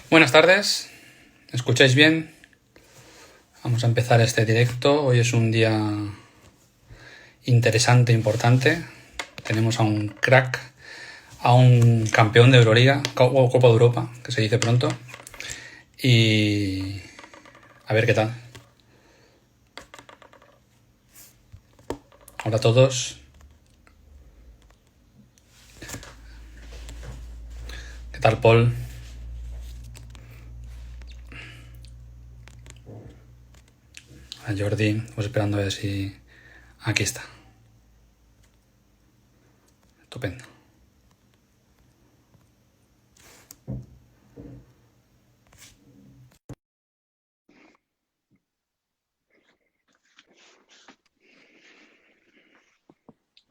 Buenas tardes, ¿me escucháis bien? Vamos a empezar este directo. Hoy es un día interesante, importante. Tenemos a un crack, a un campeón de Euroliga, o Copa de Europa, que se dice pronto. Y a ver qué tal. Hola a todos. ¿Qué tal, Paul? A Jordi, pues esperando a ver si... Aquí está. Estupendo.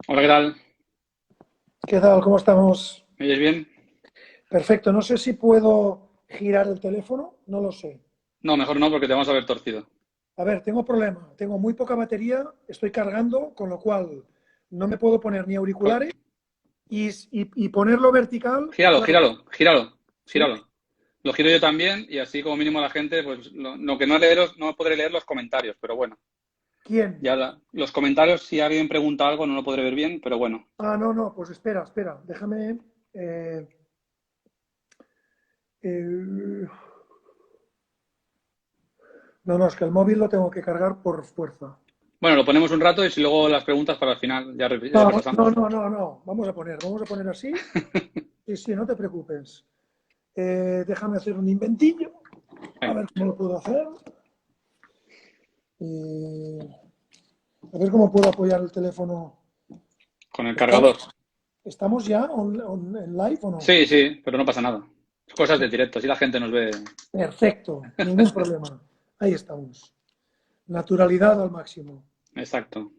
Hola, ¿qué tal? ¿Qué tal? ¿Cómo estamos? ¿Me oyes bien? Perfecto. No sé si puedo girar el teléfono, no lo sé. No, mejor no, porque te vamos a ver torcido. A ver, tengo problema. Tengo muy poca batería, estoy cargando, con lo cual no me puedo poner ni auriculares y ponerlo vertical. Gíralo, Claro, gíralo, gíralo, sí. gíralo. Lo giro yo también y así como mínimo la gente, pues lo que no leeros, no podré leer los comentarios, pero bueno. ¿Quién? Ya los comentarios, si alguien pregunta algo, no lo podré ver bien, pero bueno. Ah, no, no, pues espera. Déjame. eh, eh, no, no, es que el móvil lo tengo que cargar por fuerza. Bueno, lo ponemos un rato y si luego las preguntas para el final ya, ya No, no, repasamos. no, no, no. Vamos a poner así. Sí, sí, no te preocupes. Déjame hacer un inventillo. A Venga, ver cómo lo puedo hacer. Y a ver cómo puedo apoyar el teléfono. con el ¿Estamos, cargador. estamos ya en live o no? Sí, sí, pero no pasa nada. Cosas de directo, si la gente nos ve. Perfecto, ningún problema. Ahí estamos. Naturalidad al máximo. Exacto.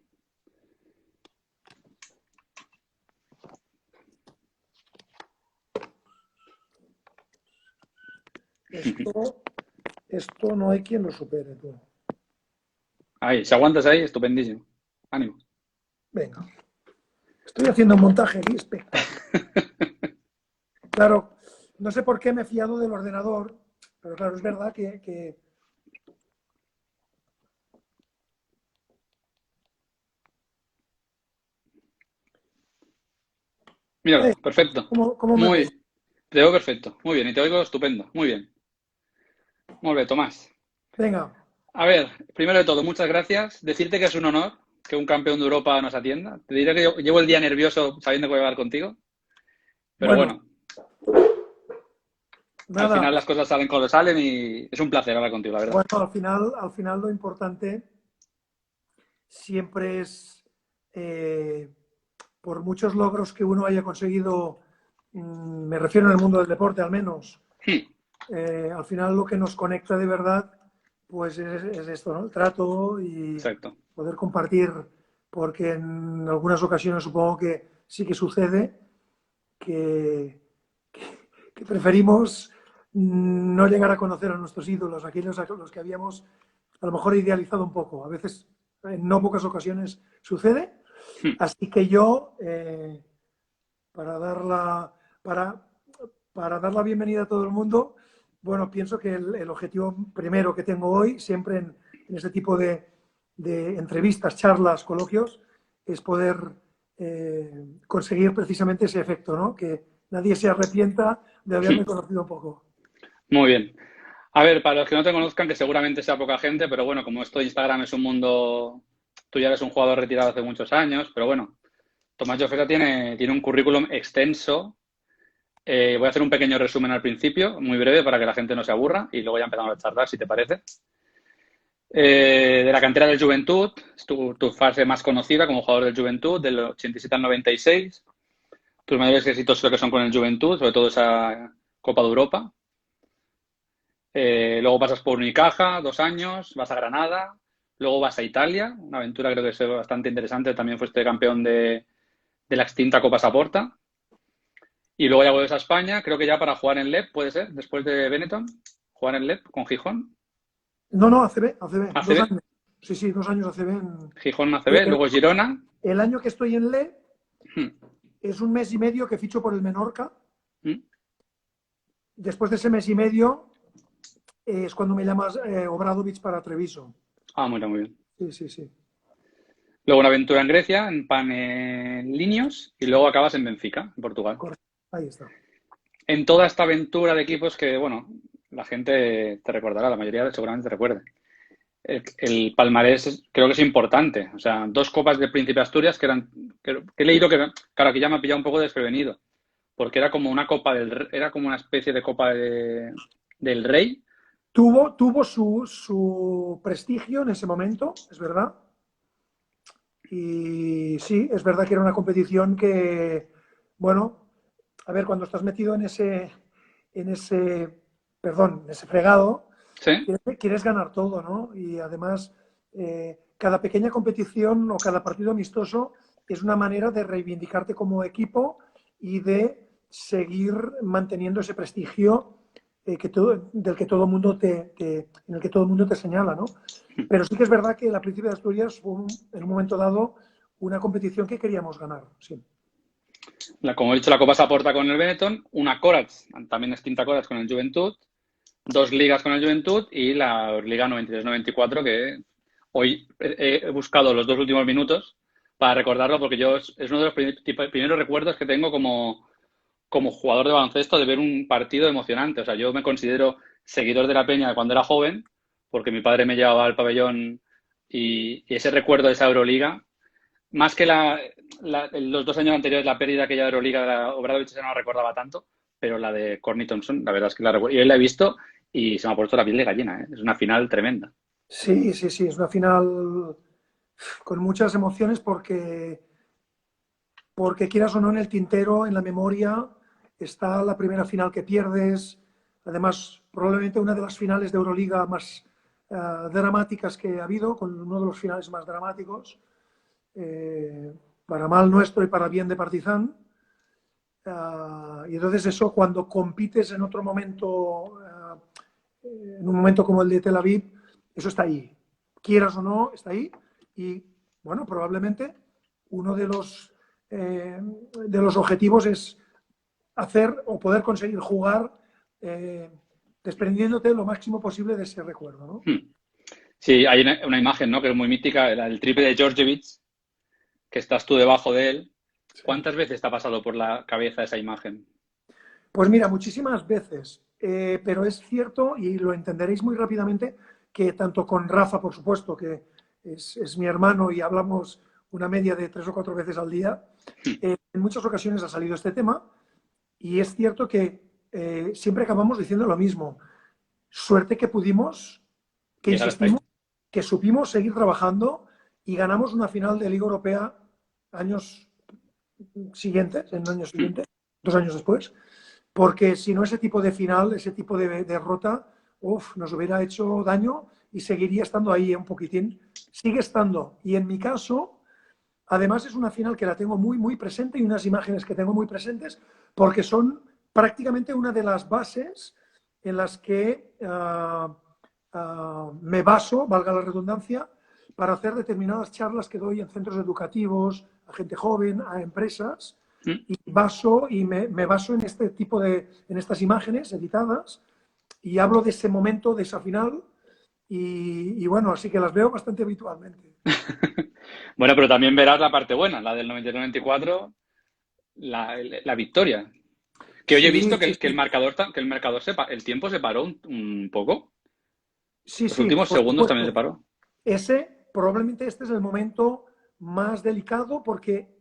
Esto, esto no hay quien lo supere, tú. Ahí, si aguantas ahí, estupendísimo. Ánimo. Venga, estoy haciendo un montaje lispe. Claro, no sé por qué me he fiado del ordenador, pero claro, es verdad que Míralo, perfecto. ¿cómo me ves? Muy. Te veo perfecto. Muy bien, y te oigo estupendo. Muy bien. Muy bien, Tomás. Venga, A ver, primero de todo, muchas gracias. Decirte que es un honor que un campeón de Europa nos atienda. Te diré que llevo el día nervioso sabiendo que voy a hablar contigo, pero bueno, bueno, al nada, final las cosas salen como salen y es un placer hablar contigo, la verdad. bueno, al final lo importante siempre es, eh, por muchos logros que uno haya conseguido, me refiero en el mundo del deporte al menos, Hmm, al final lo que nos conecta de verdad, pues es esto, ¿no? El trato y exacto. poder compartir, porque en algunas ocasiones supongo que sí que sucede que, que preferimos no llegar a conocer a nuestros ídolos, aquellos a los que habíamos a lo mejor idealizado un poco. A veces, en no pocas ocasiones, sucede. Hmm, Así que yo, para dar la, para, para dar la bienvenida a todo el mundo, bueno, pienso que el objetivo primero que tengo hoy, siempre en este tipo de entrevistas, charlas, coloquios, es poder conseguir precisamente ese efecto, ¿no? Que nadie se arrepienta de hmm. haberme conocido un poco. Muy bien. A ver, para los que no te conozcan, que seguramente sea poca gente, pero bueno, como esto de Instagram es un mundo, tú ya eres un jugador retirado hace muchos años, pero bueno, Tomás Jofreta tiene un currículum extenso. Voy a hacer un pequeño resumen al principio, muy breve, para que la gente no se aburra y luego ya empezamos a charlar, si te parece. De la cantera del Juventud, es tu fase más conocida como jugador del Juventud, del 87 al 96. Tus mayores éxitos creo que son con el Juventud, sobre todo esa Copa de Europa. Luego pasas por Unicaja, 2 años, vas a Granada, luego vas a Italia, una aventura creo que es bastante interesante, también fuiste campeón de la extinta Copa Saporta. Y luego ya vuelves a España, creo que ya para jugar en LEP, puede ser, después de Benetton, jugar en LEP con Gijón, No, no, ACB, dos ACB, años. Sí, sí, 2 años ACB. Gijón ACB, luego Girona. El año que estoy en Le Hmm, es un mes y medio que ficho por el Menorca hmm. después de ese mes y medio es cuando me llamas Obradovic para Treviso. Ah, muy bien, muy bien. Sí, sí, sí. Luego una aventura en Grecia, en Panelinios, y luego acabas en Benfica, en Portugal. Correcto. Ahí está. En toda esta aventura de equipos que, bueno, la gente te recordará, la mayoría seguramente te recuerde. El palmarés creo que es importante. O sea, 2 copas de Príncipe Asturias que he leído que, claro, aquí ya me ha pillado un poco desprevenido, porque era como una copa era como una especie de copa del rey. Tuvo su prestigio en ese momento, es verdad. Y sí, es verdad que era una competición que, bueno, a ver, cuando estás metido en ese, perdón, en ese fregado, Sí, quieres ganar todo, ¿no? Y además, cada pequeña competición o cada partido amistoso es una manera de reivindicarte como equipo y de seguir manteniendo ese prestigio del que todo el mundo en el que todo el mundo te señala, ¿no? Pero sí que es verdad que la Príncipe de Asturias fue en un momento dado una competición que queríamos ganar, sí. como he dicho, la copa se aporta con el Benetton, una Coraz, también es quinta Coraz con el Juventud, 2 ligas con el Juventud y la Liga 93-94 que hoy he buscado los 2 últimos minutos para recordarlo porque es uno de los primeros recuerdos que tengo como jugador de baloncesto de ver un partido emocionante. O sea, yo me considero seguidor de la Peña de cuando era joven porque mi padre me llevaba al pabellón y ese recuerdo de esa Euroliga, más que los 2 años anteriores, la pérdida de aquella Euroliga de la Obradovic no la recordaba tanto, pero la de Courtney Thompson, la verdad es que la recuerdo. Y hoy la he visto y se me ha puesto la piel de gallina, ¿eh? Es una final tremenda. Sí, sí, sí, es una final con muchas emociones porque quieras o no en el tintero, en la memoria, está la primera final que pierdes, además probablemente una de las finales de Euroliga más dramáticas que ha habido, con uno de los finales más dramáticos, eh, para mal nuestro y para bien de Partizan. Y entonces eso, cuando compites en otro momento, en un momento como el de Tel Aviv, eso está ahí. Quieras o no, está ahí. Y bueno, probablemente uno de los objetivos es hacer o poder conseguir jugar desprendiéndote lo máximo posible de ese recuerdo, ¿no? Sí, hay una imagen, ¿no? Que es muy mítica, el triple de Georgievich, que estás tú debajo de él. Sí. ¿Cuántas veces te ha pasado por la cabeza esa imagen? Pues mira, muchísimas veces, pero es cierto, y lo entenderéis muy rápidamente, que tanto con Rafa, por supuesto, que es mi hermano y hablamos una media de 3 o 4 veces al día, en muchas ocasiones ha salido este tema y es cierto que siempre acabamos diciendo lo mismo. Suerte que pudimos, que Llegar hasta ahí. insistimos, que supimos seguir trabajando y ganamos una final de Liga Europea años siguientes, en años siguientes, 2 años después, porque si no ese tipo de final, ese tipo de derrota, nos hubiera hecho daño y seguiría estando ahí un poquitín. Sigue estando. Y en mi caso, además es una final que la tengo muy, muy presente y unas imágenes que tengo muy presentes porque son prácticamente una de las bases en las que me baso, valga la redundancia, para hacer determinadas charlas que doy en centros educativos, a gente joven, a empresas, Mm. y me baso en este tipo en estas imágenes editadas y hablo de ese momento, de esa final, y bueno, así que las veo bastante habitualmente. Bueno, pero también verás la parte buena, la del 93-94, la victoria. Que hoy he Sí, visto sí, que el sí. marcador, el tiempo se paró un poco. Sí, Los sí, últimos por segundos también se supuesto. paró. Probablemente este es el momento más delicado porque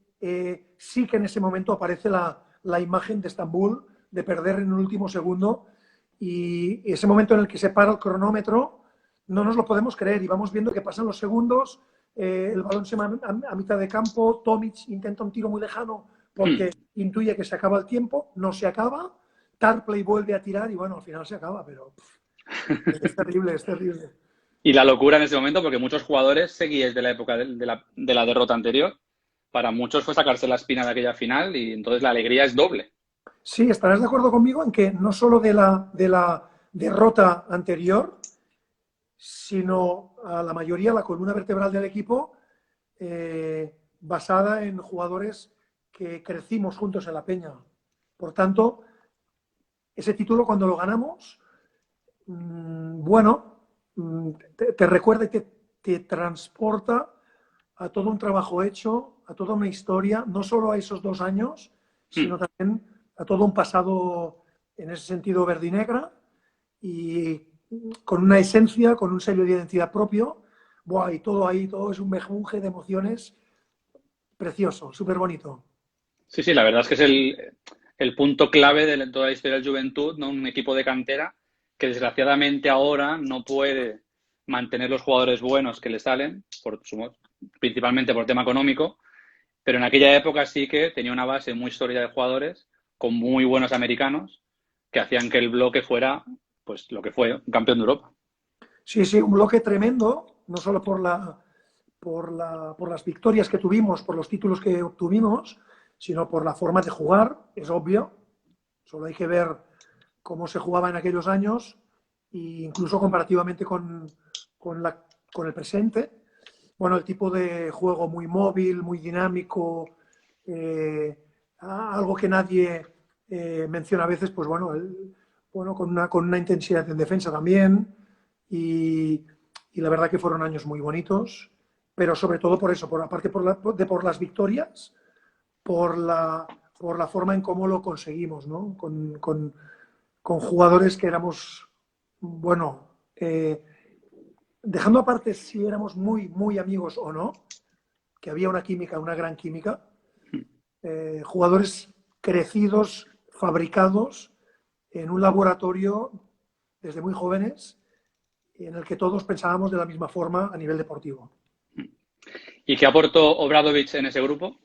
sí que en ese momento aparece la imagen de Estambul de perder en el último segundo y ese momento en el que se para el cronómetro no nos lo podemos creer y vamos viendo que pasan los segundos, el balón se va a mitad de campo, Tomic intenta un tiro muy lejano Hmm. porque intuye que se acaba el tiempo, no se acaba, Tarpley vuelve a tirar y bueno, al final se acaba, pero es terrible, es terrible. Y la locura en ese momento, porque muchos jugadores seguíais de la época de la derrota anterior. Para muchos fue sacarse la espina de aquella final y entonces la alegría es doble. Sí, estarás de acuerdo conmigo en que no solo de la derrota anterior, sino a la mayoría, la columna vertebral del equipo, basada en jugadores que crecimos juntos en la Peña. Por tanto, ese título cuando lo ganamos, bueno, te recuerda y te transporta a todo un trabajo hecho, a toda una historia, no solo a esos 2 años, sino también a todo un pasado en ese sentido verde y negra y con una esencia, con un sello de identidad propio. Buah, y todo ahí, todo es un mejunje de emociones precioso, súper bonito. Sí, sí, la verdad es que es el punto clave de toda la historia del Juventud, ¿no? Un equipo de cantera que desgraciadamente ahora no puede mantener los jugadores buenos que le salen, principalmente por tema económico, pero en aquella época sí que tenía una base muy sólida de jugadores con muy buenos americanos que hacían que el bloque fuera, pues lo que fue, un campeón de Europa. Sí, sí, un bloque tremendo, no solo por las victorias que tuvimos, por los títulos que obtuvimos, sino por la forma de jugar, es obvio. Solo hay que ver cómo se jugaba en aquellos años e incluso comparativamente con, con el presente. Bueno, el tipo de juego muy móvil, muy dinámico, algo que nadie menciona a veces, pues bueno, bueno con una intensidad en defensa también. Y, y, la verdad que fueron años muy bonitos, pero sobre todo por eso, aparte por las victorias, por por la forma en cómo lo conseguimos, ¿no? Con jugadores que éramos, bueno, dejando aparte si éramos muy, muy amigos o no, que había una química, una gran química, jugadores crecidos, fabricados en un laboratorio desde muy jóvenes, en el que todos pensábamos de la misma forma a nivel deportivo. ¿Y qué aportó Obradovic en ese grupo?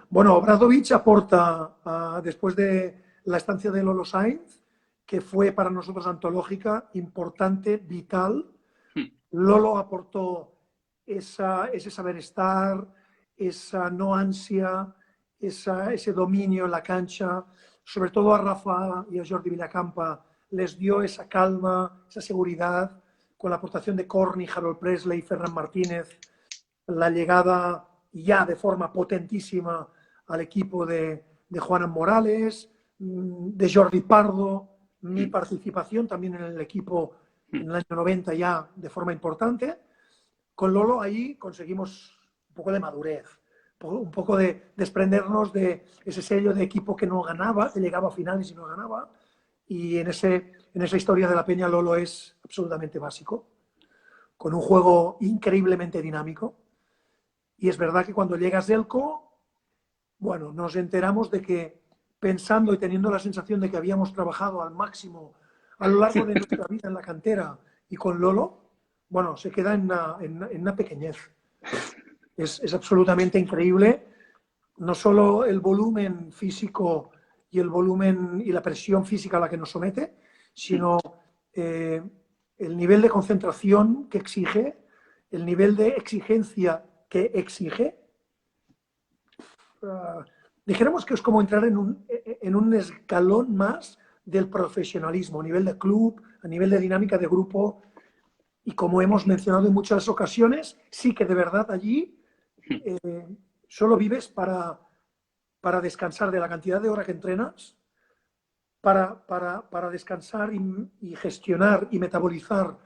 Bueno, Obradovic aporta, después de la estancia de Lolo Sainz, que fue para nosotros antológica, importante, vital. Lolo aportó ese saber estar, esa no ansia, ese dominio en la cancha. Sobre todo a Rafa y a Jordi Villacampa les dio esa calma, esa seguridad, con la aportación de Corny, Harold Presley, Ferran Martínez, la llegada ya de forma potentísima al equipo de Juanan Morales, de Jordi Pardo, mi participación también en el equipo en el año 90 ya de forma importante. Con Lolo ahí conseguimos un poco de madurez, un poco de desprendernos de ese sello de equipo que no ganaba, que llegaba a finales y no ganaba. Y en esa historia de la Peña Lolo es absolutamente básico, con un juego increíblemente dinámico. Y es verdad que cuando llega Zelko, bueno, nos enteramos de que pensando y teniendo la sensación de que habíamos trabajado al máximo a lo largo de nuestra vida en la cantera y con Lolo, bueno, se queda en una pequeñez. Es absolutamente increíble, no solo el volumen físico y el volumen y la presión física a la que nos somete, sino el nivel de concentración que exige, el nivel de exigencia que exige. Dijéramos que es como entrar en un escalón más del profesionalismo a nivel de club, a nivel de dinámica de grupo, y como hemos mencionado en muchas ocasiones, sí que de verdad allí solo vives para descansar de la cantidad de horas que entrenas, para descansar y gestionar y metabolizar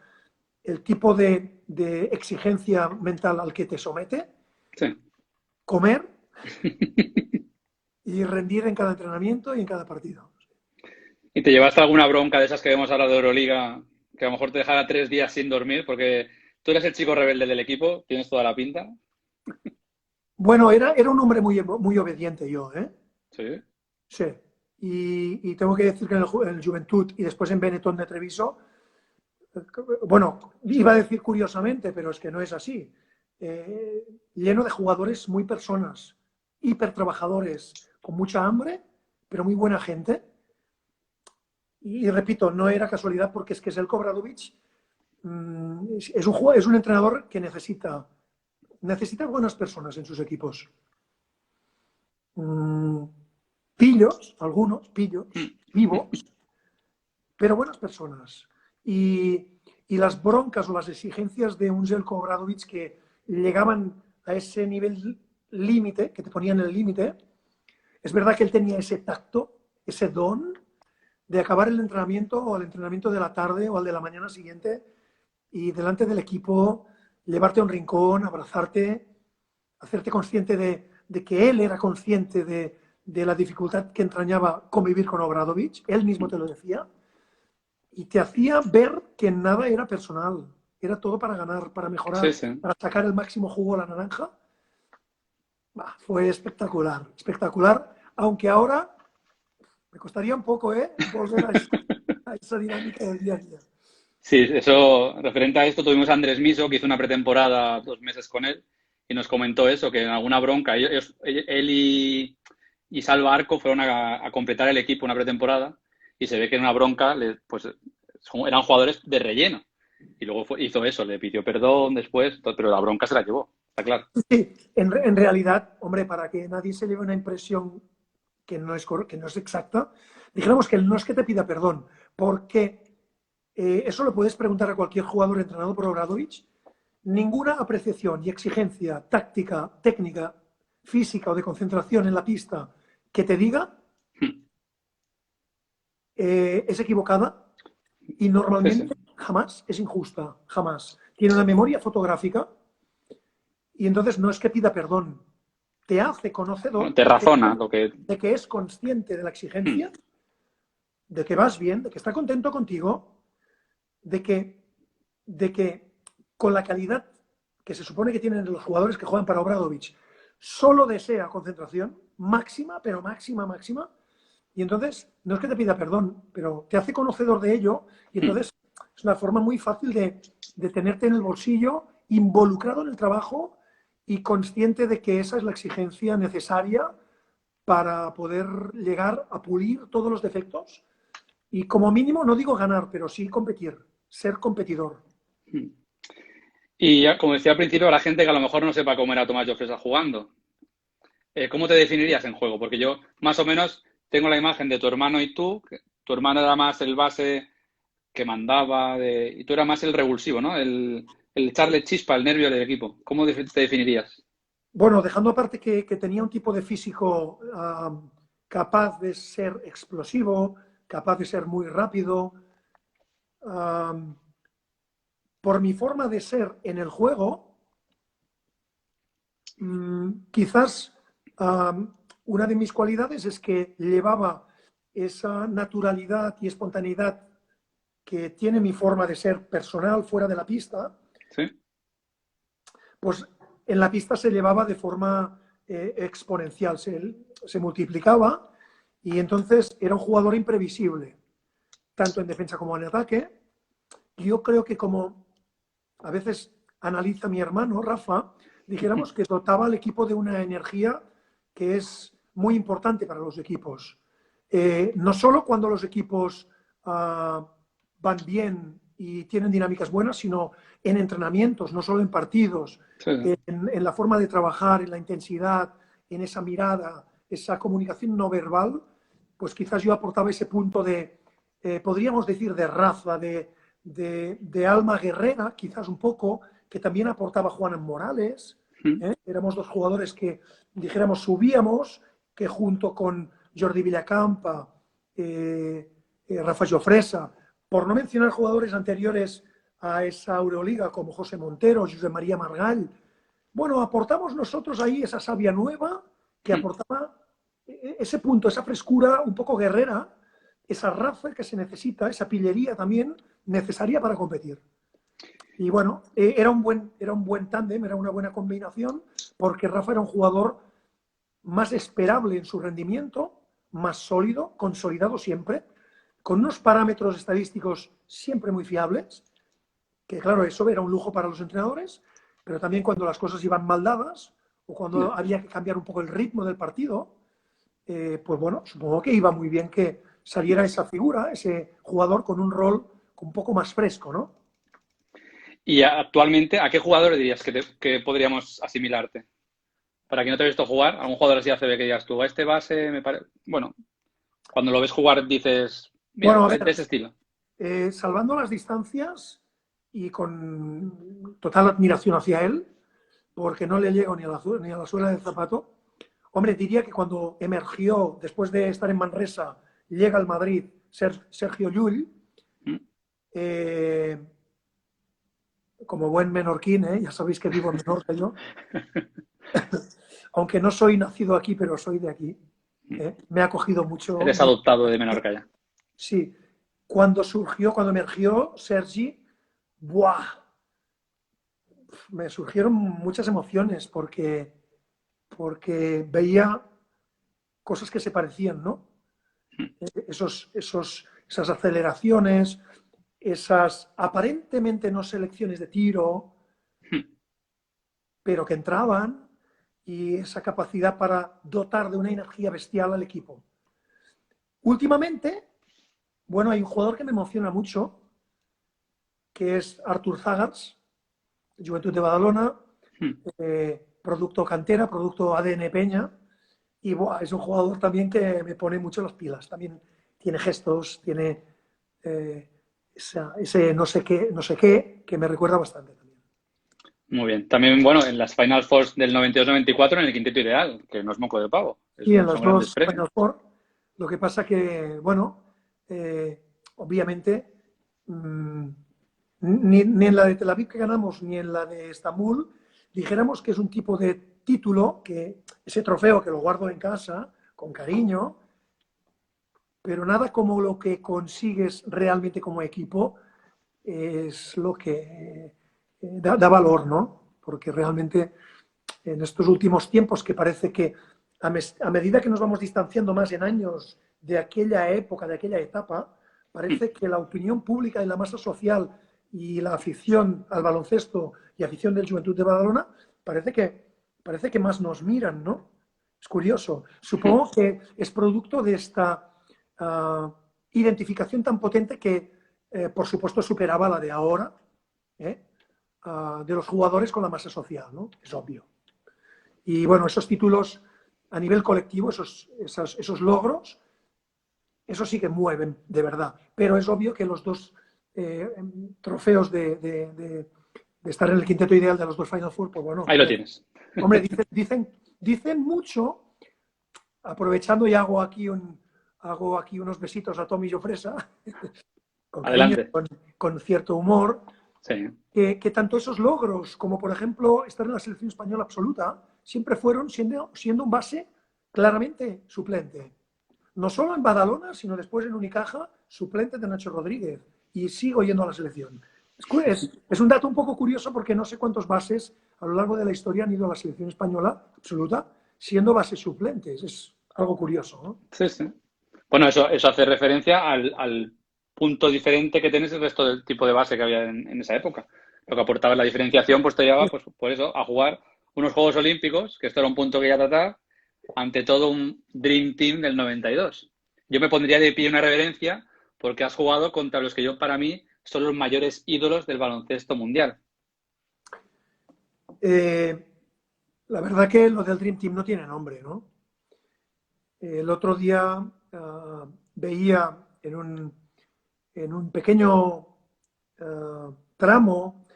el tipo de exigencia mental al que te somete, Sí. comer y rendir en cada entrenamiento y en cada partido. ¿Y te llevaste alguna bronca de esas que vemos ahora de Euroliga, que a lo mejor te dejara 3 días sin dormir? Porque tú eres el chico rebelde del equipo, tienes toda la pinta. Bueno, era un hombre muy, muy obediente yo, ¿eh? Sí. Sí. Y tengo que decir que en el Juventud y después en Benetton de Treviso, bueno, iba a decir curiosamente, pero es que no es así. Lleno de jugadores muy personas, hiper trabajadores, con mucha hambre, pero muy buena gente. Y repito, no era casualidad porque es que Željko Obradović es un entrenador que necesita buenas personas en sus equipos. Pillos, algunos pillos, vivos, pero buenas personas. Y las broncas o las exigencias de un Željko Obradović que llegaban a ese nivel límite, que te ponían el límite, es verdad que él tenía ese tacto, ese don de acabar el entrenamiento o el entrenamiento de la tarde o el de la mañana siguiente y delante del equipo llevarte a un rincón, abrazarte, hacerte consciente de que él era consciente de la dificultad que entrañaba convivir con Obradovic, él mismo te lo decía, y te hacía ver que nada era personal, era todo para ganar, para Sí, mejorar, sí. para sacar el máximo jugo a la naranja. Bah, fue espectacular, espectacular, aunque ahora me costaría un poco volver a esa dinámica del día a día. Sí, eso, referente a esto, tuvimos a Andrés Miso, que hizo una pretemporada 2 meses con él, y nos comentó eso, que en alguna bronca, él y Salva Arco fueron a completar el equipo una pretemporada, y se ve que en una bronca, pues eran jugadores de relleno. Y luego hizo eso, le pidió perdón después, pero la bronca se la llevó, está claro. Sí, en realidad, hombre, para que nadie se lleve una impresión que no es exacta, dijéramos que no es que te pida perdón, porque eso lo puedes preguntar a cualquier jugador entrenado por Obradovic. Ninguna apreciación y exigencia táctica, técnica, física o de concentración en la pista que te diga es equivocada y Sí, sí. normalmente jamás es injusta, jamás. Tiene una memoria fotográfica y entonces no es que pida perdón, te hace Bueno, conocedor te razona lo que... de que es consciente de la exigencia, de que vas bien, de que está contento contigo, de que, de que con la calidad que se supone que tienen los jugadores que juegan para Obradovic, solo desea concentración máxima, pero máxima, máxima. Y entonces, no es que te pida perdón, pero te hace conocedor de ello y entonces es una forma muy fácil de tenerte en el bolsillo, involucrado en el trabajo y consciente de que esa es la exigencia necesaria para poder llegar a pulir todos los defectos y como mínimo, no digo ganar, pero sí competir, ser competidor. Y ya, como decía al principio, la gente que a lo mejor no sepa cómo era Tomás Llofresa jugando. ¿Cómo te definirías en juego? Porque yo más o menos tengo la imagen de tu hermano y tú, que tu hermano era más el base que mandaba y tú eras más el revulsivo, ¿no? El echarle chispa, el nervio del equipo. ¿Cómo te definirías? Bueno, dejando aparte que tenía un tipo de físico capaz de ser explosivo, capaz de ser muy rápido, um, por mi forma de ser en el juego, quizás una de mis cualidades es que llevaba esa naturalidad y espontaneidad que tiene mi forma de ser personal fuera de la pista, ¿Sí? pues en la pista se llevaba de forma exponencial, se multiplicaba y entonces era un jugador imprevisible, tanto en defensa como en ataque. Yo creo que como a veces analiza mi hermano, Rafa, dijéramos que dotaba al equipo de una energía que es muy importante para los equipos. No solo cuando los equipos van bien y tienen dinámicas buenas, sino en entrenamientos, no solo en partidos, Sí, sí. en la forma de trabajar, en la intensidad, en esa mirada, esa comunicación no verbal, pues quizás yo aportaba ese punto podríamos decir, de raza, de alma guerrera, quizás un poco, que también aportaba Juan Morales. Éramos dos jugadores que, dijéramos, subíamos, que junto con Jordi Villacampa, Rafa Jofresa, por no mencionar jugadores anteriores a esa Euroliga como José Montero, José María Margall, bueno, aportamos nosotros ahí esa savia nueva que aportaba ese punto, esa frescura un poco guerrera, esa raza que se necesita, esa pillería también necesaria para competir. Y bueno, era un buen tándem, era una buena combinación, porque Rafa era un jugador más esperable en su rendimiento, más sólido, consolidado siempre, con unos parámetros estadísticos siempre muy fiables, que claro, eso era un lujo para los entrenadores, pero también cuando las cosas iban mal dadas o cuando había que cambiar un poco el ritmo del partido, pues bueno, supongo que iba muy bien que saliera esa figura, ese jugador con un rol un poco más fresco, ¿no? Y actualmente, ¿a qué jugador dirías que podríamos asimilarte? Para quien no te he visto jugar, a un jugador así ACB que digas tú, a este base me parece... Bueno, cuando lo ves jugar dices, mira, Bueno, a de ver, ese estilo. salvando las distancias y con total admiración hacia él, porque no le llego ni a la suela del zapato, hombre, diría que cuando emergió después de estar en Manresa llega al Madrid Sergio Llull, Mm. como buen menorquín, ya sabéis que vivo en Menorca yo, aunque no soy nacido aquí, pero soy de aquí. Me ha acogido mucho. Eres adoptado de Menorca ya. Sí, cuando emergió Sergi, ¡buah! Me surgieron muchas emociones porque veía cosas que se parecían, ¿no? Esas aceleraciones, esas aparentemente no selecciones de tiro, pero que entraban, y esa capacidad para dotar de una energía bestial al equipo. Últimamente, bueno, hay un jugador que me emociona mucho, que es Artur Zagars, Juventud de Badalona, producto cantera, producto ADN Peña, y buah, es un jugador también que me pone mucho las pilas. También tiene gestos, tiene ese no sé qué, que me recuerda bastante también. Muy bien. También, bueno, en las Final Fours del 92-94 en el quinteto ideal, que no es moco de pavo. Y en Son las grandes dos premios. Final Four, lo que pasa que, bueno, obviamente, ni en la de Tel Aviv que ganamos, ni en la de Estambul, dijéramos que es un tipo de título, que ese trofeo que lo guardo en casa con cariño, pero nada como lo que consigues realmente como equipo es lo que da valor, ¿no? Porque realmente en estos últimos tiempos, que parece que a medida que nos vamos distanciando más en años de aquella época, de aquella etapa, parece que la opinión pública y la masa social y la afición al baloncesto y afición del Juventud de Badalona parece que más nos miran, ¿no? Es curioso. Supongo que es producto de esta identificación tan potente que, por supuesto, superaba la de ahora, de los jugadores con la masa social, ¿no? Es obvio. Y bueno, esos títulos a nivel colectivo, esos logros, eso sí que mueven de verdad. Pero es obvio que los dos trofeos de estar en el quinteto ideal de los dos Final Four, pues bueno, Ahí lo tienes. hombre, dicen mucho, aprovechando, y hago aquí unos besitos a Tommy Jofresa, con cariño, Adelante. con cierto humor, Sí. que tanto esos logros como, por ejemplo, estar en la selección española absoluta, siempre fueron siendo un base claramente suplente. No solo en Badalona, sino después en Unicaja, suplente de Nacho Rodríguez. Y sigo yendo a la selección. Es un dato un poco curioso, porque no sé cuántos bases a lo largo de la historia han ido a la selección española absoluta siendo bases suplentes. Es algo curioso, ¿no? Sí, sí. Bueno, eso hace referencia al punto diferente que tienes el resto del tipo de base que había en esa época. Lo que aportaba la diferenciación, pues te llevaba, pues, por eso, a jugar unos Juegos Olímpicos, que esto era un punto que ya tratar, ante todo un Dream Team del 92. Yo me pondría de pie una reverencia porque has jugado contra los que yo, para mí, son los mayores ídolos del baloncesto mundial. La verdad que lo del Dream Team no tiene nombre, ¿no? El otro día veía en un pequeño tramo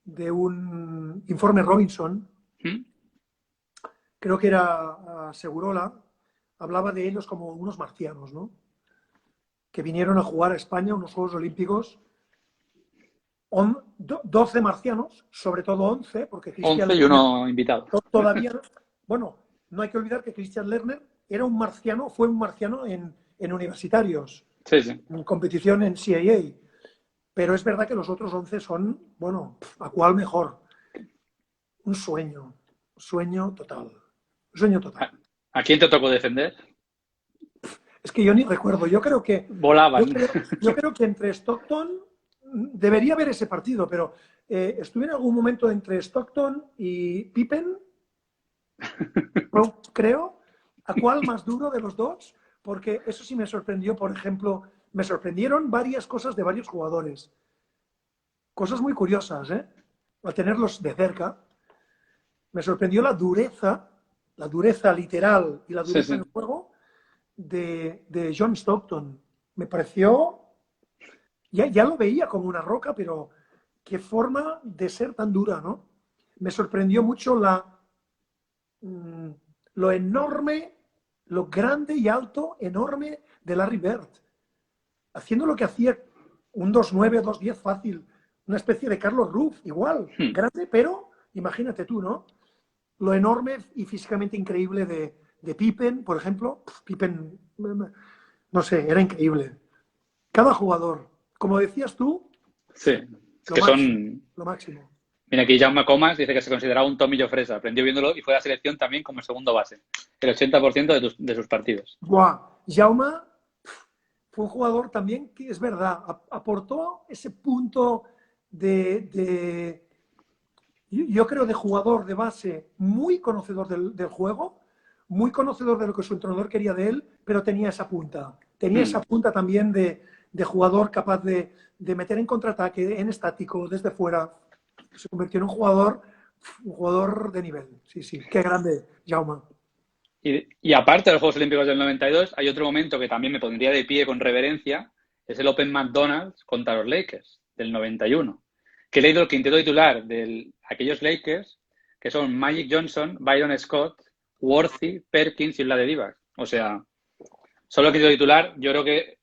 de un informe Robinson, ¿Mm? creo que era Segurola, hablaba de ellos como unos marcianos, ¿no? Que vinieron a jugar a España unos Juegos Olímpicos, 12 marcianos, sobre todo 11, porque Christian 11 y Lerner uno invitado. todavía, bueno, no hay que olvidar que Christian Lerner era un marciano, fue un marciano en universitarios, Sí, sí. en competición en CAA. Pero es verdad que los otros 11 son, bueno, ¿a cuál mejor? Un sueño total. Un sueño total. ¿A quién te tocó defender? Es que yo ni recuerdo. Volaban. Yo creo que entre Stockton, debería haber ese partido, pero estuve en algún momento entre Stockton y Pippen, creo. ¿A cuál más duro de los dos? Porque eso sí me sorprendió. Por ejemplo, me sorprendieron varias cosas de varios jugadores. Cosas muy curiosas, ¿eh? Al tenerlos de cerca. Me sorprendió la dureza literal y la Sí, dureza en sí. el juego de John Stockton. Me pareció, ya lo veía como una roca, pero qué forma de ser tan dura, ¿no? Me sorprendió mucho lo enorme lo grande y alto, enorme de Larry Bird, haciendo lo que hacía un 2'9", 2'10 fácil, una especie de Carlos Ruiz, igual, grande, pero imagínate tú, ¿no? Lo enorme y físicamente increíble de Pippen, por ejemplo. Pippen, no sé, era increíble. Cada jugador, como decías tú, Sí, es lo que máximo, son... lo máximo. Mira, aquí Jaume Comas dice que se consideraba un tomillo fresa. Aprendió viéndolo y fue a la selección también como segundo base. El 80% de sus partidos. Buah, Jaume fue un jugador también que es verdad, aportó ese punto de yo creo, de jugador de base muy conocedor del juego, muy conocedor de lo que su entrenador quería de él, pero tenía esa punta. Tenía esa punta también de jugador capaz de meter en contraataque, en estático, desde fuera. Se convirtió en un jugador de nivel. Sí, sí, qué grande, Jaume. Y aparte de los Juegos Olímpicos del 92, hay otro momento que también me pondría de pie con reverencia, es el Open McDonald's contra los Lakers del 91. Que he leído el quinteto titular de aquellos Lakers, que son Magic Johnson, Byron Scott, Worthy, Perkins y la de Divac. O sea, solo el quinteto titular, yo creo que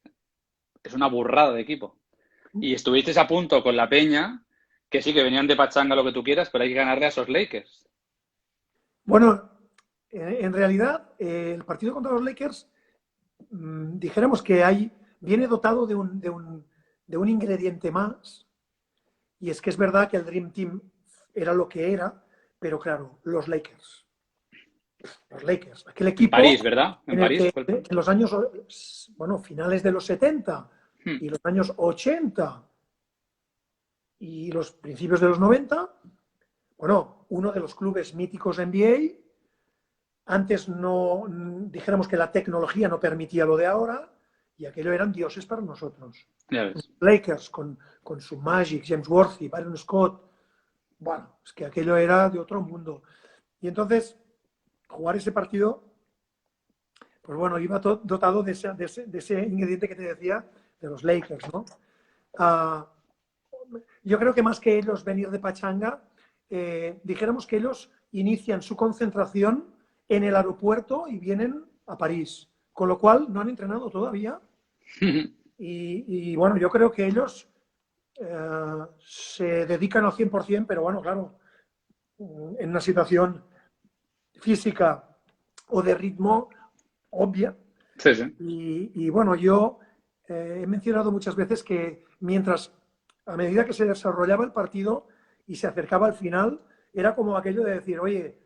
es una burrada de equipo. Y estuvisteis a punto con la Peña, que sí, que venían de pachanga lo que tú quieras, pero hay que ganarle a esos Lakers. Bueno, en realidad, el partido contra los Lakers, dijéramos que viene dotado de un ingrediente más, y es que es verdad que el Dream Team era lo que era, pero claro, los Lakers, aquel En equipo París, ¿verdad? En en el París que fue en los años, bueno, finales de los 70 el... y los años 80 y los principios de los 90, bueno, uno de los clubes míticos NBA. Antes no, dijéramos que la tecnología no permitía lo de ahora, y aquello eran dioses para nosotros. Ya ves. Lakers con su Magic, James Worthy, Byron Scott, bueno, es que aquello era de otro mundo. Y entonces, jugar ese partido, pues bueno, iba dotado de ese ingrediente que te decía, de los Lakers, ¿no? Uh, yo creo que más que ellos venir de pachanga, dijéramos que ellos inician su concentración en el aeropuerto y vienen a París, con lo cual no han entrenado todavía. Y bueno, yo creo que ellos se dedican al 100%, pero bueno, claro, en una situación física o de ritmo obvia. Sí, sí. Y bueno, yo he mencionado muchas veces que a medida que se desarrollaba el partido y se acercaba al final, era como aquello de decir, oye,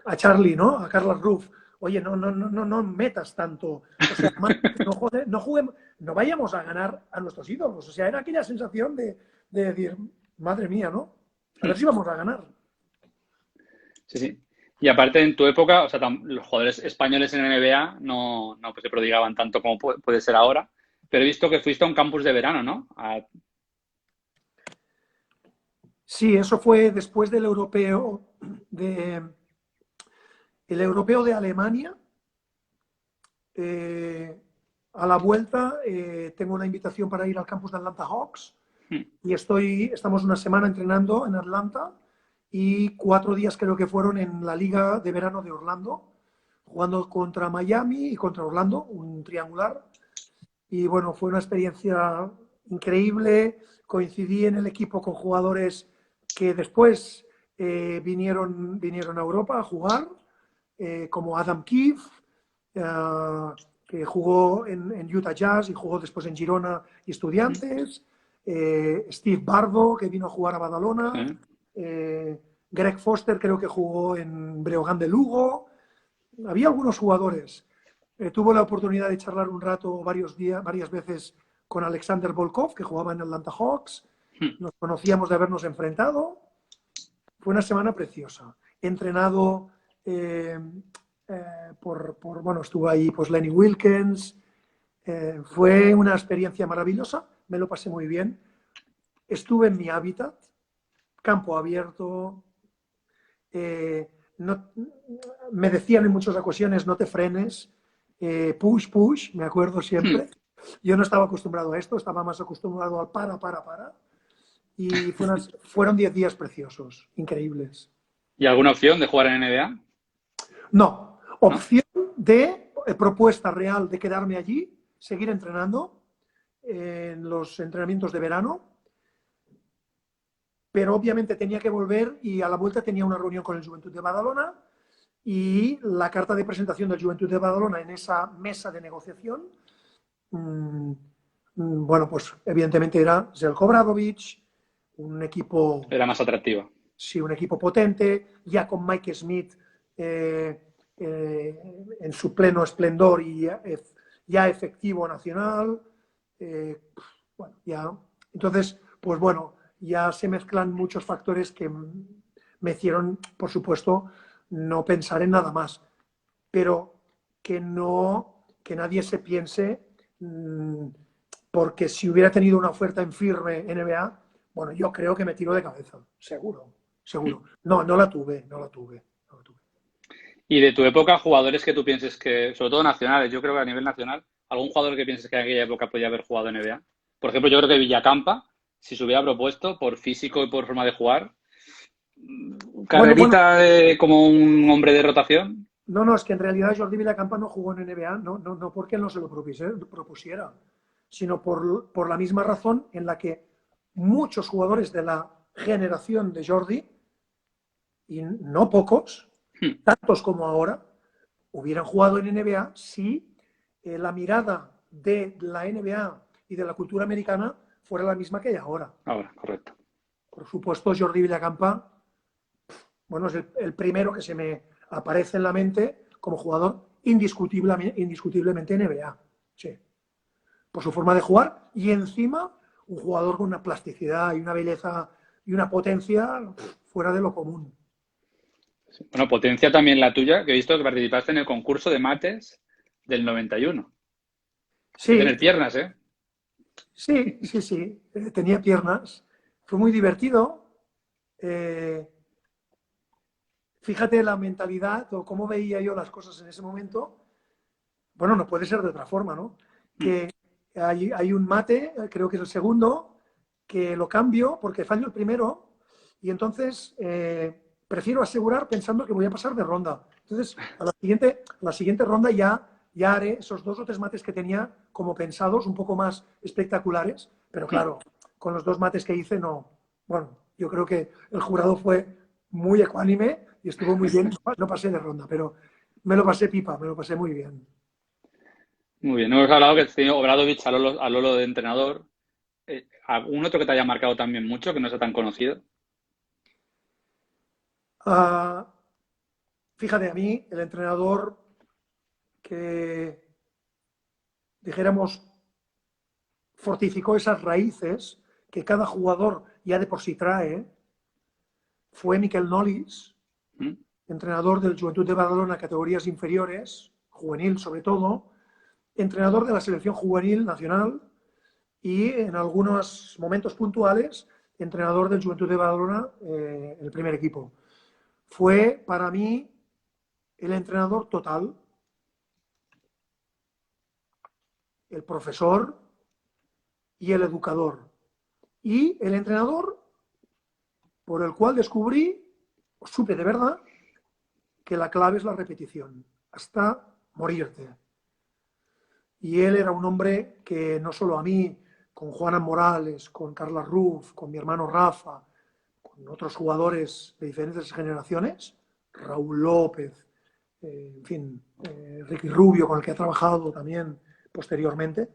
a Charlie, ¿no? A Carlos Ruff, oye, no metas tanto. O sea, no juguemos, no vayamos a ganar a nuestros ídolos. O sea, era aquella sensación de decir, madre mía, ¿no? A ver si vamos a ganar. Sí, sí. Y aparte, en tu época, o sea, los jugadores españoles en NBA no pues, se prodigaban tanto como puede ser ahora, pero he visto que fuiste a un campus de verano, ¿no? Sí, eso fue después del europeo de Alemania. A la vuelta tengo una invitación para ir al campus de Atlanta Hawks y estamos una semana entrenando en Atlanta y 4 días creo que fueron en la Liga de Verano de Orlando, jugando contra Miami y contra Orlando, un triangular. Y bueno, fue una experiencia increíble. Coincidí en el equipo con jugadores que después vinieron a Europa a jugar, como Adam Keefe, que jugó en Utah Jazz y jugó después en Girona y Estudiantes, Steve Bardo, que vino a jugar a Badalona, Greg Foster creo que jugó en Breogán de Lugo. Había algunos jugadores. Tuvo la oportunidad de charlar un rato varias veces con Alexander Volkov, que jugaba en Atlanta Hawks. Nos conocíamos de habernos enfrentado. Fue una semana preciosa. He entrenado bueno, estuvo ahí pues Lenny Wilkens. Fue una experiencia maravillosa. Me lo pasé muy bien. Estuve en mi hábitat, campo abierto. Me decían en muchas ocasiones, no te frenes, push, me acuerdo siempre. Yo no estaba acostumbrado a esto, estaba más acostumbrado al para. Y fueron 10 días preciosos, increíbles. ¿Y alguna opción de jugar en NBA? No, ¿no? opción de propuesta real de quedarme allí, seguir entrenando en los entrenamientos de verano, pero obviamente tenía que volver y a la vuelta tenía una reunión con el Joventut de Badalona y la carta de presentación del Joventut de Badalona en esa mesa de negociación, bueno, pues evidentemente era Željko Obradović, un equipo, Era más atractiva. sí, un equipo potente, ya con Mike Smith en su pleno esplendor y ya efectivo nacional. Bueno, ya, entonces, pues bueno, ya se mezclan muchos factores que me hicieron, por supuesto, no pensar en nada más, pero que no, que nadie se piense, porque si hubiera tenido una oferta en firme NBA, bueno, yo creo que me tiro de cabeza, seguro, seguro. No, no la tuve, no la tuve, no la tuve. Y de tu época, jugadores que tú pienses que, sobre todo nacionales, yo creo que a nivel nacional, algún jugador que pienses que en aquella época podía haber jugado en NBA. Por ejemplo, yo creo que Villacampa, si se hubiera propuesto por físico y por forma de jugar, Bueno, bueno, carrerita como un hombre de rotación. no, no, es que en realidad Jordi Villacampa no jugó en NBA, no, no, no porque él no se lo propusiera, sino por la misma razón en la que muchos jugadores de la generación de Jordi, y no pocos, tantos como ahora, hubieran jugado en NBA si la mirada de la NBA y de la cultura americana fuera la misma que hay ahora. Ahora, correcto. Por supuesto, Jordi Villacampa, bueno, es el primero que se me aparece en la mente como jugador indiscutiblemente NBA. Sí. Por su forma de jugar y encima un jugador con una plasticidad y una belleza y una potencia fuera de lo común. Sí. Bueno, potencia también la tuya, que he visto que participaste en el concurso de mates del 91. Hay que Sí, tener piernas, ¿eh? sí, sí, sí. Tenía piernas. Fue muy divertido. Eh, Fíjate la mentalidad o cómo veía yo las cosas en ese momento. Bueno, no puede ser de otra forma, ¿no? Que hay un mate, creo que es el segundo, que lo cambio porque fallo el primero y entonces prefiero asegurar pensando que voy a pasar de ronda. Entonces, a la siguiente ronda ya haré esos 2 o 3 mates que tenía como pensados, un poco más espectaculares, pero claro, con los 2 mates que hice, no. Bueno, yo creo que el jurado fue muy ecuánime y estuvo muy bien. No pasé de ronda, pero me lo pasé pipa, me lo pasé muy bien. Muy bien. Hemos hablado que has tenido Obradović a Lolo de entrenador. ¿Algún otro que te haya marcado también mucho, que no sea tan conocido? Uh, Fíjate, a mí el entrenador que, dijéramos, fortificó esas raíces que cada jugador ya de por sí trae, fue Miquel Nolis, ¿Mm? entrenador del Joventut de Badalona, categorías inferiores, juvenil sobre todo, entrenador de la selección juvenil nacional y en algunos momentos puntuales, entrenador del Joventut de Badalona, el primer equipo. Fue para mí el entrenador total, el profesor y el educador. Y el entrenador por el cual descubrí, o supe de verdad, que la clave es la repetición, hasta morirte. Y él era un hombre que no solo a mí, con Juana Morales, con Carla Ruf, con mi hermano Rafa, con otros jugadores de diferentes generaciones, Raúl López, en fin, Ricky Rubio, con el que he trabajado también posteriormente,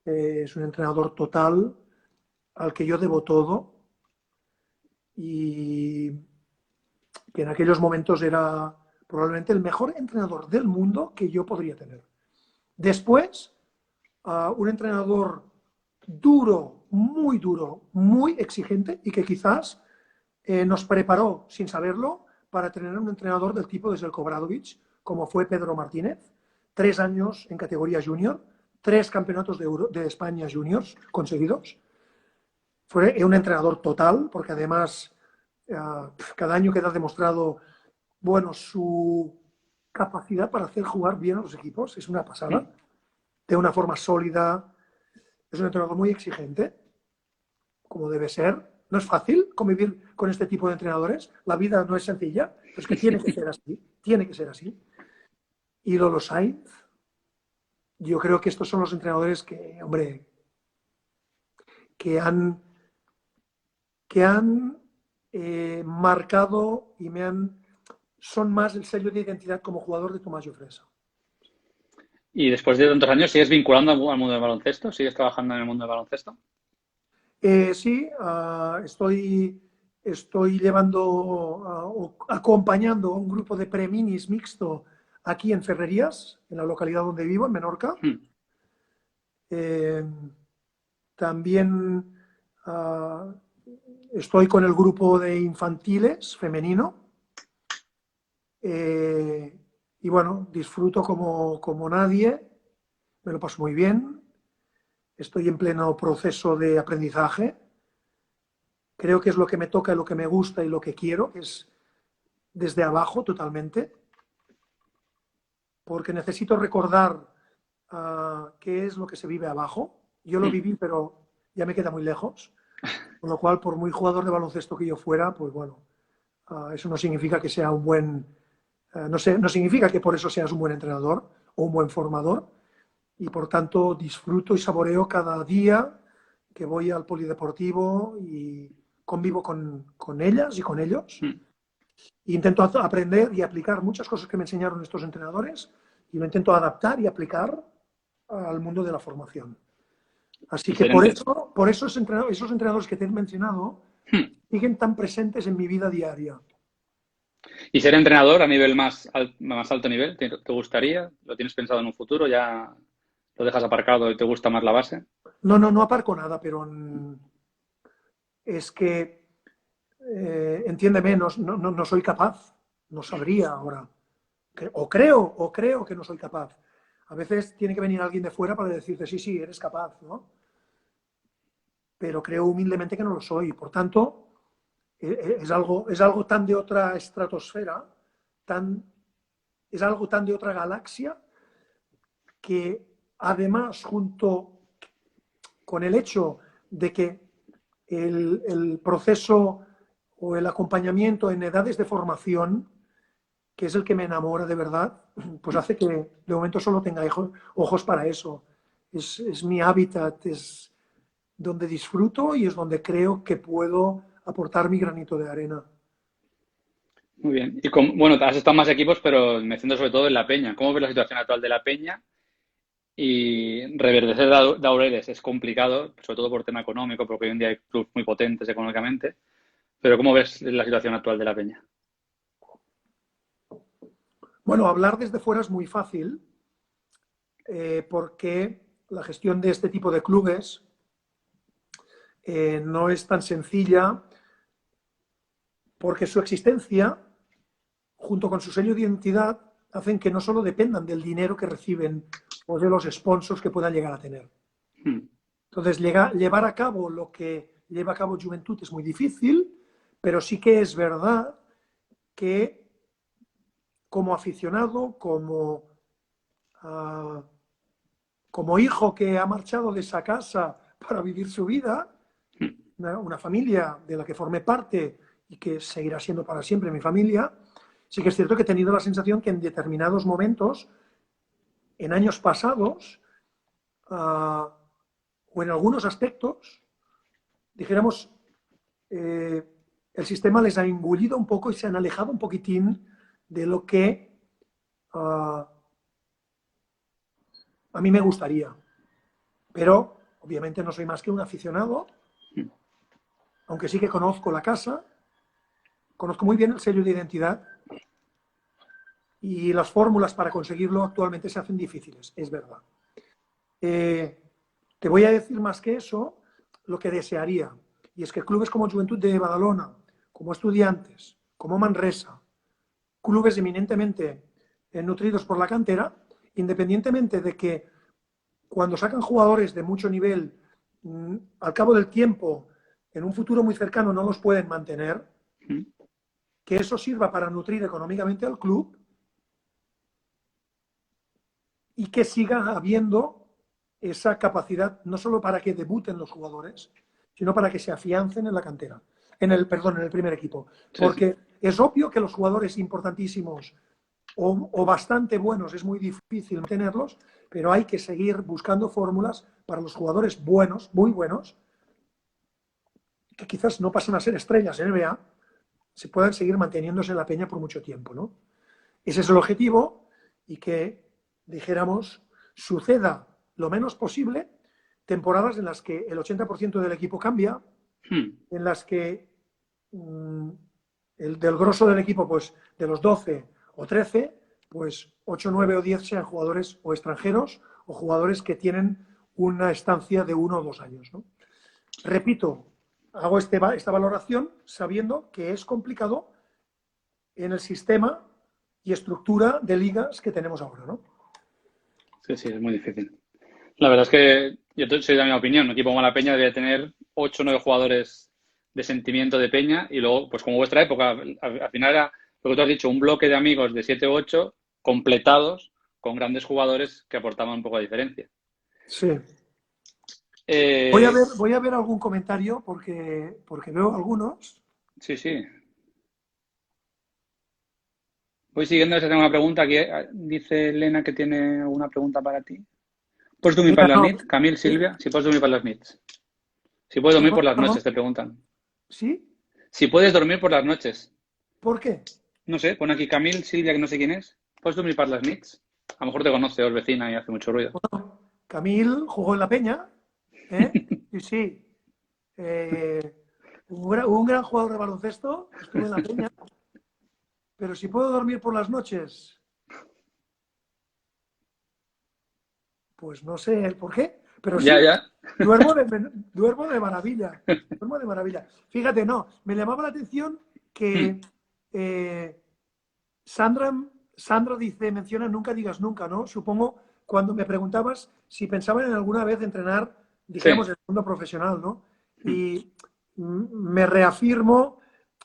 es un entrenador total al que yo debo todo y que en aquellos momentos era probablemente el mejor entrenador del mundo que yo podría tener. Después, un entrenador duro, muy exigente y que quizás nos preparó sin saberlo para tener un entrenador del tipo de Željko Obradović, como fue Pedro Martínez, 3 años en categoría junior, 3 campeonatos de España juniors conseguidos. Fue un entrenador total, porque además cada año queda demostrado, bueno, su capacidad para hacer jugar bien a los equipos. Es una pasada, de una forma sólida. Es un entrenador muy exigente, como debe ser. No es fácil convivir con este tipo de entrenadores. La vida no es sencilla, pero es que tiene que ser así. Tiene que ser así. y Lolo Sainz. Yo creo que estos son los entrenadores que, hombre, que han marcado y son más el sello de identidad como jugador de Tomàs Jofresa. ¿Y después de tantos años sigues vinculando al mundo del baloncesto? ¿Sigues trabajando en el mundo del baloncesto? Sí, estoy acompañando a un grupo de preminis mixto aquí en Ferrerías, en la localidad donde vivo, en Menorca. También estoy con el grupo de infantiles femenino. Y bueno, disfruto como nadie, me lo paso muy bien, estoy en pleno proceso de aprendizaje, creo que es lo que me toca, lo que me gusta y lo que quiero, es desde abajo totalmente, porque necesito recordar qué es lo que se vive abajo. Yo lo viví, pero ya me queda muy lejos, con lo cual, por muy jugador de baloncesto que yo fuera, pues bueno, eso no significa que sea un buen... no significa que por eso seas un buen entrenador o un buen formador, y por tanto disfruto y saboreo cada día que voy al polideportivo y convivo con ellas y con ellos. E intento aprender y aplicar muchas cosas que me enseñaron estos entrenadores y lo intento adaptar y aplicar al mundo de la formación. Así que por eso esos entrenadores que te he mencionado siguen tan presentes en mi vida diaria. ¿Y ser entrenador a nivel más alto nivel? ¿Te gustaría? ¿Lo tienes pensado en un futuro? ¿Ya lo dejas aparcado y te gusta más la base? No aparco nada, pero es que, entiéndeme, no soy capaz, no sabría ahora. O creo que no soy capaz. A veces tiene que venir alguien de fuera para decirte, sí, eres capaz, ¿no? Pero creo humildemente que no lo soy. Por tanto, es algo tan de otra estratosfera, es algo tan de otra galaxia, que además, junto con el hecho de que el proceso o el acompañamiento en edades de formación, que es el que me enamora de verdad, pues hace que de momento solo tenga ojos para eso. Es mi hábitat, es donde disfruto y es donde creo que puedo aportar mi granito de arena. Muy bien. Y bueno, has estado en más equipos, pero me centro sobre todo en la Peña. ¿Cómo ves la situación actual de la Peña? Y reverdecer laureles es complicado, sobre todo por tema económico, porque hoy en día hay clubes muy potentes económicamente. Pero ¿cómo ves la situación actual de la Peña? Bueno, hablar desde fuera es muy fácil, porque la gestión de este tipo de clubes no es tan sencilla, porque su existencia, junto con su sello de identidad, hacen que no solo dependan del dinero que reciben o de los sponsors que puedan llegar a tener. Entonces, llevar a cabo lo que lleva a cabo Juventud es muy difícil, pero sí que es verdad que como aficionado, como hijo que ha marchado de esa casa para vivir su vida, una familia de la que formé parte y que seguirá siendo para siempre mi familia, sí que es cierto que he tenido la sensación que en determinados momentos, en años pasados, o en algunos aspectos, dijéramos, el sistema les ha engullido un poco y se han alejado un poquitín de lo que a mí me gustaría. Pero, obviamente, no soy más que un aficionado, aunque sí que conozco la casa, conozco muy bien el sello de identidad y las fórmulas para conseguirlo actualmente se hacen difíciles, es verdad. Te voy a decir más que eso, lo que desearía, y es que clubes como Juventud de Badalona, como Estudiantes, como Manresa, clubes eminentemente nutridos por la cantera, independientemente de que cuando sacan jugadores de mucho nivel, al cabo del tiempo, en un futuro muy cercano no los pueden mantener, que eso sirva para nutrir económicamente al club y que siga habiendo esa capacidad, no solo para que debuten los jugadores, sino para que se afiancen en la cantera, en el primer equipo. Porque es obvio que los jugadores importantísimos o bastante buenos, es muy difícil mantenerlos, pero hay que seguir buscando fórmulas para los jugadores buenos, muy buenos, que quizás no pasan a ser estrellas en NBA, se puedan seguir manteniéndose en la peña por mucho tiempo, ¿no? Ese es el objetivo y que, dijéramos, suceda lo menos posible temporadas en las que el 80% del equipo cambia, en las que el del grosso del equipo, pues de los 12 o 13, pues 8, 9 o 10 sean jugadores o extranjeros o jugadores que tienen una estancia de 1 o 2 años, ¿no? Repito, hago esta valoración sabiendo que es complicado en el sistema y estructura de ligas que tenemos ahora, ¿no? Sí, sí, es muy difícil. La verdad es que yo soy de la misma opinión. Un equipo como la Peña debe tener 8 o 9 jugadores de sentimiento de Peña y luego, pues como vuestra época, al final era lo que tú has dicho, un bloque de amigos de 7 u 8 completados con grandes jugadores que aportaban un poco de diferencia. Sí. Eh, Voy a ver algún comentario porque veo algunos. sí, sí. Voy siguiendo, si tengo una pregunta. Aquí dice Elena que tiene una pregunta para ti. ¿Pots dormir per Mira, les no, nits? Camil, ¿sí? Sílvia, si pots dormir per les nits. Si puedes dormir por las Perdón, noches, te preguntan. ¿sí? Si puedes dormir por las noches. ¿Por qué? No sé, pone aquí Camil, Silvia, que no sé quién es. ¿Puedes dormir por las nits? A lo mejor te conoce o es vecina y hace mucho ruido. Bueno, Camil jugó en la Peña, ¿eh? Sí, sí. Un gran jugador de baloncesto, estuve en la Peña, pero si puedo dormir por las noches, pues no sé el por qué, pero Ya, sí, ya. duermo de maravilla. Duermo de maravilla. Fíjate, no, me llamaba la atención que eh, Sandra dice, menciona nunca digas nunca, ¿no? Supongo cuando me preguntabas si pensaban en alguna vez entrenar, dijéramos, Sí. en el mundo profesional, ¿no? Y me reafirmo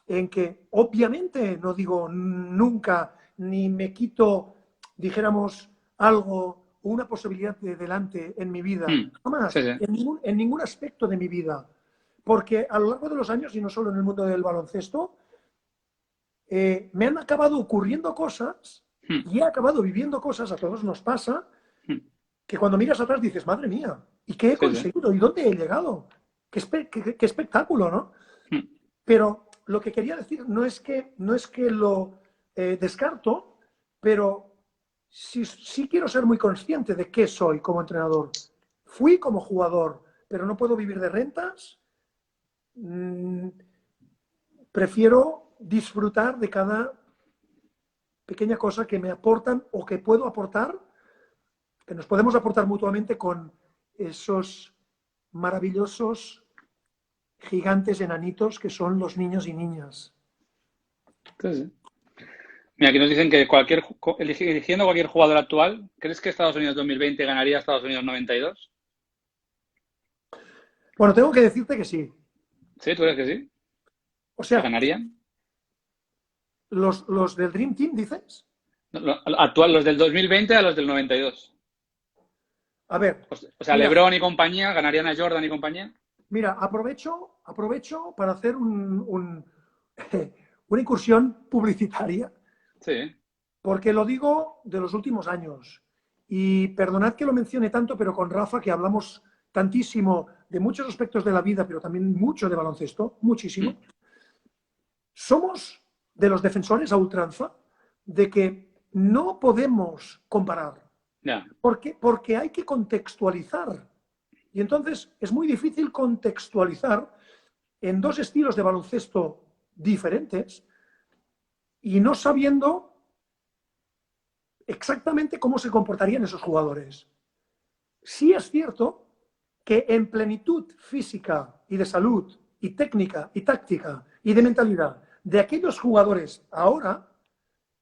en que obviamente no digo nunca, ni me quito, dijéramos, algo o una posibilidad de delante en mi vida, Sí, jamás, sí. en ningún aspecto de mi vida. Porque a lo largo de los años, y no solo en el mundo del baloncesto, me han acabado ocurriendo cosas y he acabado viviendo cosas, a todos nos pasa, que cuando miras atrás dices, madre mía, ¿y qué he Sí, sí. conseguido? ¿Y dónde he llegado? Qué espectáculo, ¿no? Pero lo que quería decir no es que lo descarto, pero sí quiero ser muy consciente de qué soy como entrenador. Fui como jugador, pero no puedo vivir de rentas. Prefiero disfrutar de cada pequeña cosa que me aportan o que puedo aportar, que nos podemos aportar mutuamente con esos maravillosos gigantes enanitos que son los niños y niñas. Sí, sí. Mira, aquí nos dicen que eligiendo cualquier jugador actual, ¿crees que Estados Unidos 2020 ganaría a Estados Unidos 92? Bueno, tengo que decirte que sí. ¿Sí? ¿Tú crees que sí? O ¿Que sea, ganarían? los del Dream Team, dices. Actual, los del 2020 a los del 92. A ver, O sea, mira, LeBron y compañía ganarían a Jordan y compañía. aprovecho para hacer una incursión publicitaria, Sí. porque lo digo de los últimos años. Y perdonad que lo mencione tanto, pero con Rafa, que hablamos tantísimo de muchos aspectos de la vida, pero también mucho de baloncesto, muchísimo. Somos de los defensores a ultranza de que no podemos comparar, Ya. porque hay que contextualizar. Y entonces es muy difícil contextualizar en dos estilos de baloncesto diferentes y no sabiendo exactamente cómo se comportarían esos jugadores. Sí es cierto que en plenitud física y de salud y técnica y táctica y de mentalidad de aquellos jugadores ahora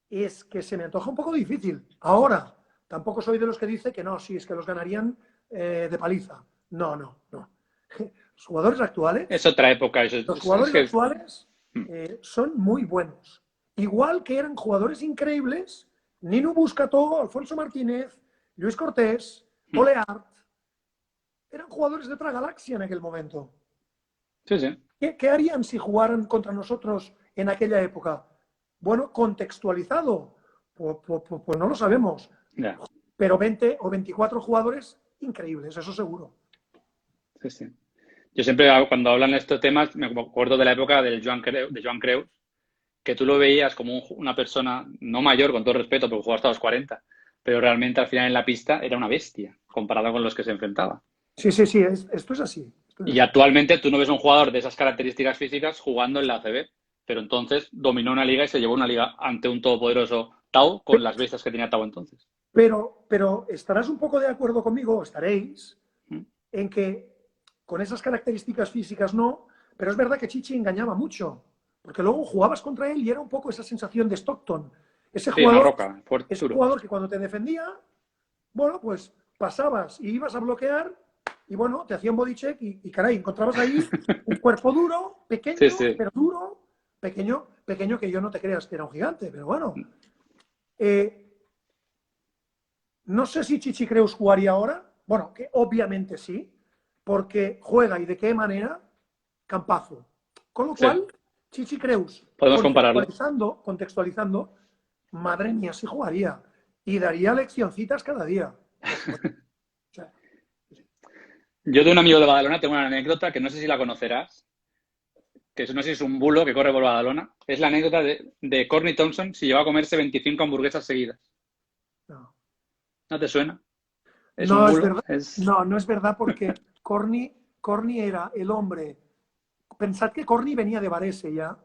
es que se me antoja un poco difícil. Ahora, tampoco soy de los que dice que no, sí, es que los ganarían de paliza. No, no, no. Los jugadores Es actuales, otra época. los jugadores Que... actuales son muy buenos. Igual que eran jugadores increíbles, Nino Buscató, Alfonso Martínez, Luis Cortés, Oleart, eran jugadores de otra galaxia en aquel momento. Sí, sí. ¿Qué harían si jugaran contra nosotros en aquella época? Bueno, contextualizado, Pues no lo sabemos. Ya, Pero 20 o 24 jugadores increíbles, eso seguro. sí, sí. Yo siempre, cuando hablan de estos temas, me acuerdo de la época de Joan Creus, que tú lo veías como una persona, no mayor, con todo respeto, porque jugaba hasta los 40, pero realmente al final en la pista era una bestia, comparado con los que se enfrentaba. Sí, sí, sí, esto es así. Esto es Y así. actualmente tú no ves un jugador de esas características físicas jugando en la ACB, pero entonces dominó una liga y se llevó una liga ante un todopoderoso Tau con las bestias que tenía Tau entonces. Pero estarás un poco de acuerdo conmigo, o estaréis, ¿Mm? en que con esas características físicas no, pero es verdad que Chichi engañaba mucho, porque luego jugabas contra él y era un poco esa sensación de Stockton. Ese Sí, una jugador, roca, fuerte, ese duro. jugador que cuando te defendía, bueno, pues pasabas y ibas a bloquear y bueno, te hacía un body check y caray, encontrabas ahí un cuerpo duro, Sí, pequeño, sí. pero duro, pequeño, pequeño que yo no te creas que era un gigante, pero bueno. Eh, no sé si Chichi Creus jugaría ahora, bueno, que obviamente sí, porque juega y de qué manera, campazo. Con lo Sí, cual, Chichi Creus, podemos compararlo. contextualizando, madre mía, sí jugaría. Y daría leccioncitas cada día, por supuesto. O sea, Yo de un amigo de Badalona tengo una anécdota que no sé si la conocerás, que no sé si es un bulo que corre por Badalona. Es la anécdota de Corny Thompson si llegó a comerse 25 hamburguesas seguidas. no. ¿No te suena? ¿Es un No es bulo? verdad. Es... No, no es verdad porque Corny era el hombre. Pensad que Corny venía de Varese ya,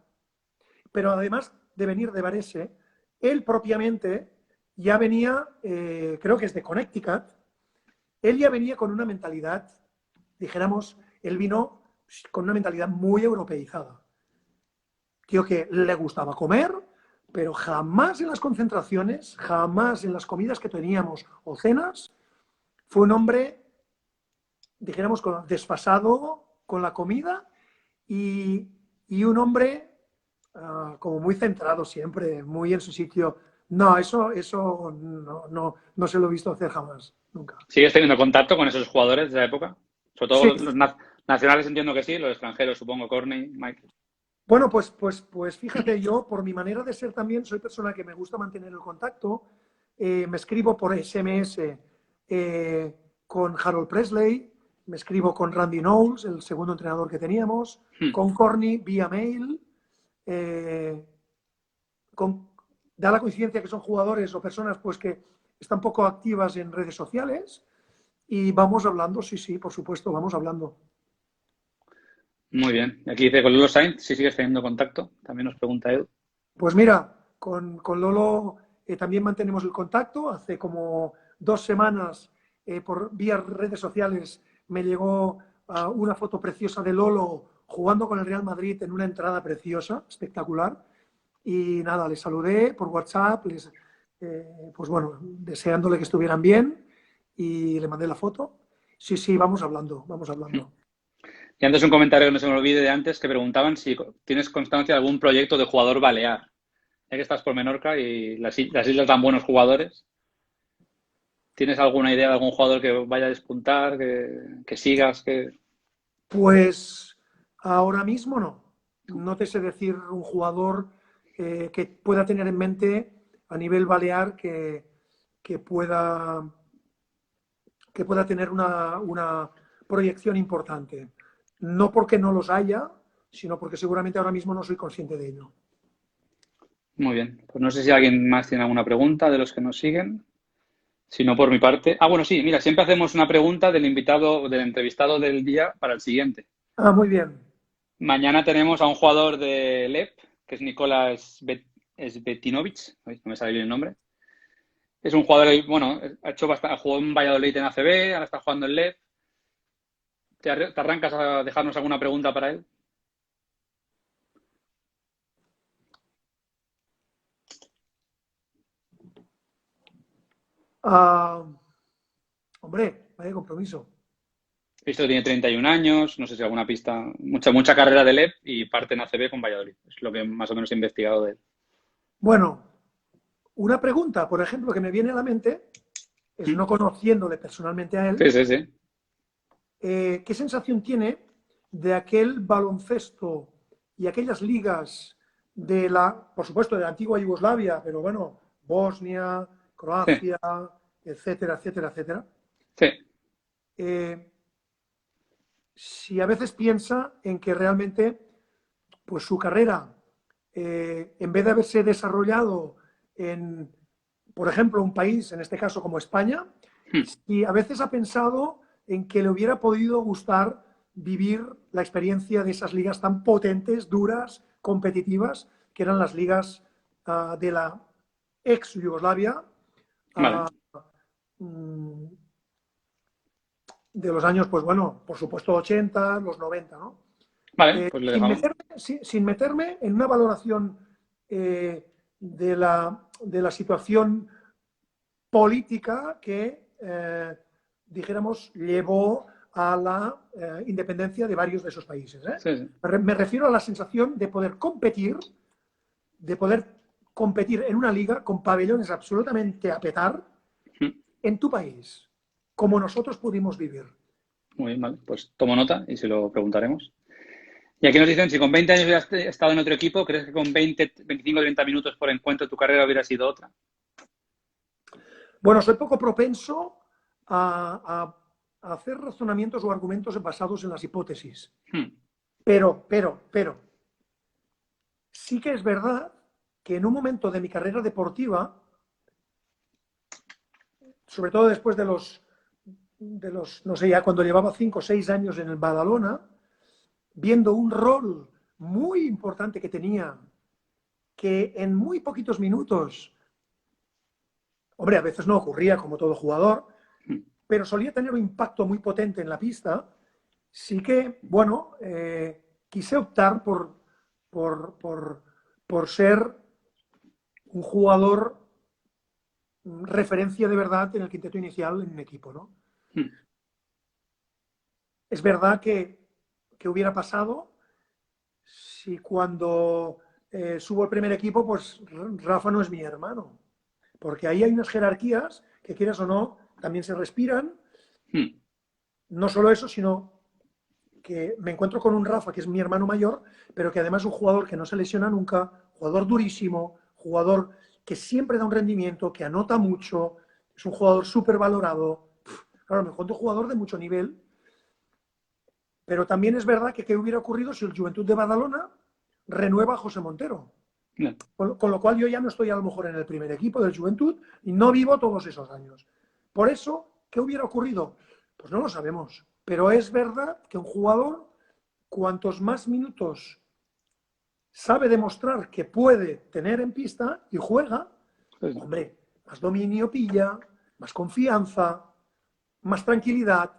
pero además de venir de Varese, él propiamente ya venía, creo que es de Connecticut, él ya venía con una mentalidad, dijéramos, él vino con una mentalidad muy europeizada. Tío que le gustaba comer, pero jamás en las concentraciones, jamás en las comidas que teníamos o cenas, fue un hombre, dijéramos, desfasado con la comida y, y un hombre como muy centrado siempre, muy en su sitio. No, eso no se lo he visto hacer jamás, nunca. ¿Sigues teniendo contacto con esos jugadores de esa época? Sobre todo Sí, los nacionales entiendo que sí, los extranjeros supongo, Corny, Mike. bueno, pues fíjate, yo por mi manera de ser también soy persona que me gusta mantener el contacto. Me escribo por SMS con Harold Presley, me escribo con Randy Knowles, el segundo entrenador que teníamos, Hmm. con Corny vía mail. eh, con, da la coincidencia que son jugadores o personas pues que están poco activas en redes sociales y vamos hablando, sí, sí, por supuesto, vamos hablando. Muy bien. Aquí dice con Lolo Sainz, si sigues teniendo contacto, también nos pregunta Edu. Pues mira, con Lolo también mantenemos el contacto. Hace como 2 semanas, por vía redes sociales, me llegó una foto preciosa de Lolo jugando con el Real Madrid en una entrada preciosa, espectacular. Y nada, les saludé por WhatsApp, pues bueno, deseándole que estuvieran bien y le mandé la foto. Sí, sí, vamos hablando, vamos hablando. Y antes un comentario que no se me olvide de antes, que preguntaban si tienes constancia de algún proyecto de jugador balear. Ya que estás por Menorca y las islas dan buenos jugadores, ¿tienes alguna idea de algún jugador que vaya a despuntar, que sigas? Que... Pues ahora mismo no. No te sé decir un jugador que pueda tener en mente a nivel balear que pueda, que pueda tener una proyección importante. No porque no los haya, sino porque seguramente ahora mismo no soy consciente de ello. Muy bien. Pues no sé si alguien más tiene alguna pregunta de los que nos siguen. Si no, por mi parte. Ah, bueno, sí, mira, siempre hacemos una pregunta del invitado, del entrevistado del día para el siguiente. Ah, muy bien. Mañana tenemos a un jugador de LEP, que es Nicolás Svetinovic, no me sale bien el nombre. Es un jugador, bueno, ha hecho bastante, jugó en Valladolid en ACB, ahora está jugando en LEP. ¿Te arrancas a dejarnos alguna pregunta para él? Ah, hombre, vaya compromiso. He visto que tiene 31 años, no sé si alguna pista, mucha carrera de LEP y parte en ACB con Valladolid. Es lo que más o menos he investigado de él. Bueno, una pregunta, por ejemplo, que me viene a la mente es ¿Mm? no conociéndole personalmente a él. Sí, sí, sí. ¿Qué sensación tiene de aquel baloncesto y aquellas ligas por supuesto, de la antigua Yugoslavia, pero bueno, Bosnia, Sí, Croacia, etcétera, etcétera, etcétera. sí. Eh, si a veces piensa en que realmente pues su carrera, en vez de haberse desarrollado en, por ejemplo, un país, en este caso como España, Hmm. si a veces ha pensado en que le hubiera podido gustar vivir la experiencia de esas ligas tan potentes, duras, competitivas, que eran las ligas de la ex Yugoslavia, Vale, mm, de los años, pues bueno, por supuesto 80, los 90, ¿no? vale, pues le dejamos. Sin meterme en una valoración de la situación política que, dijéramos, llevó a la independencia de varios de esos países. ¿Eh? Sí, sí. Me refiero a la sensación de poder competir en una liga con pabellones absolutamente a petar Hmm. en tu país, como nosotros pudimos vivir. Muy bien, vale. Pues tomo nota y se lo preguntaremos. Y aquí nos dicen, si con 20 años hubieras estado en otro equipo, ¿crees que con 20, 25 o 30 minutos por encuentro tu carrera hubiera sido otra? Bueno, soy poco propenso a hacer razonamientos o argumentos basados en las hipótesis. Hmm. Pero, sí que es verdad que en un momento de mi carrera deportiva, sobre todo después no sé, ya cuando llevaba 5 o 6 años en el Badalona, viendo un rol muy importante que tenía, que en muy poquitos minutos, hombre, a veces no ocurría como todo jugador, Hmm. pero solía tener un impacto muy potente en la pista, sí que, bueno, quise optar por, por, por ser un jugador referencia de verdad en el quinteto inicial en un equipo, ¿no? Hmm. Es verdad que hubiera pasado si cuando subo al primer equipo, pues Rafa no es mi hermano, porque ahí hay unas jerarquías que quieras o no, también se respiran. Hmm. No solo eso, sino que me encuentro con un Rafa, que es mi hermano mayor, pero que además es un jugador que no se lesiona nunca, jugador durísimo, jugador que siempre da un rendimiento, que anota mucho, es un jugador súper valorado. Claro, me encuentro un jugador de mucho nivel, pero también es verdad que qué hubiera ocurrido si el Juventud de Badalona renueva a José Montero. No. Con lo cual yo ya no estoy a lo mejor en el primer equipo del Juventud y no vivo todos esos años. Por eso, ¿qué hubiera ocurrido? Pues no lo sabemos. Pero es verdad que un jugador, cuantos más minutos sabe demostrar que puede tener en pista y juega, Sí, sí. hombre, más dominio pilla, más confianza, más tranquilidad,